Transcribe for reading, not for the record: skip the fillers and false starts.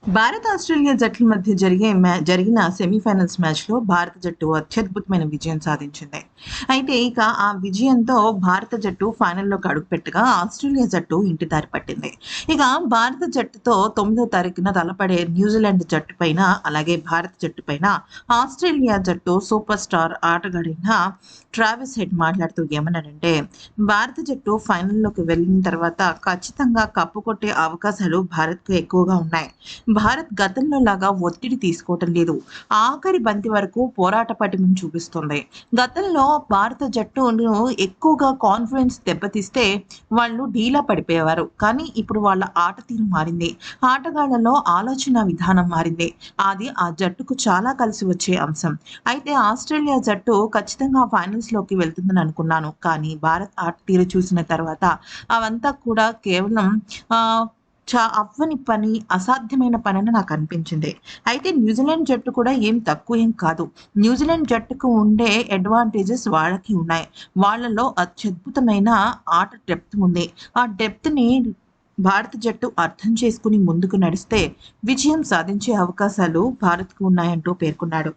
Bharat, Australia జట్ల మధ్య జరిగిన సెమీఫైనల్స్ మ్యాచ్‌లో భారత జట్టు అత్యద్భుతమైన విజయం సాధించింది. అయితే ఇక ఆ విజయంతో భారత జట్టు ఫైనల్‌లోకి అడుగుపెట్టగా ఆస్ట్రేలియా జట్టు ఇంటి దారి పట్టింది. ఇక భారత జట్టుతో 9వ తారీఖున తలపడే న్యూజిలాండ్ జట్టు పైన, అలాగే భారత జట్టు పైన ఆస్ట్రేలియా జట్టు సూపర్ స్టార్ ఆటగాడైన ట్రావిస్ హెడ్ మాట్లాడుతూ ఏమన్నాడంటే, భారత జట్టు ఫైనల్‌లోకి వెళ్ళిన తర్వాత ఖచ్చితంగా కప్పు కొట్టే అవకాశాలు భారత్‌కు ఎక్కువగా ఉన్నాయి. భారత్ గతంలో లాగా ఒత్తిడి తీసుకోవటం లేదు. ఆఖరి బంతి వరకు పోరాట పటిమను చూపిస్తుంది. గతంలో భారత జట్టును ఎక్కువగా కాన్ఫిడెన్స్ దెబ్బతీస్తే వాళ్ళు డీలా పడిపోయేవారు. కానీ ఇప్పుడు వాళ్ళ ఆట తీరు మారింది. ఆటగాళ్లలో ఆలోచన విధానం మారింది. అది ఆ జట్టుకు చాలా కలిసి వచ్చే అంశం. అయితే ఆస్ట్రేలియా జట్టు ఖచ్చితంగా ఫైనల్స్‌లోకి వెళ్తుందని అనుకున్నాను. కానీ భారత్ ఆట తీరు చూసిన తర్వాత అవంతా కూడా కేవలం ఆహ్, అవ్వని పని, అసాధ్యమైన పనని నాకనిపించింది. అయితే న్యూజిలాండ్ జట్టు కూడా తక్కువేం కాదు. న్యూజిలాండ్ జట్టుకు ఉండే అడ్వాంటేజెస్ వాళ్ళకి ఉన్నాయి. వాళ్ళలో అత్యద్భుతమైన ఆట డెప్త్ ఉంది. ఆ డెప్త్‌ని భారత జట్టు అర్థం చేసుకొని ముందుకు నడిస్తే విజయం సాధించే అవకాశాలు భారత్‌కు ఉన్నాయంటూ పేర్కొన్నాడు.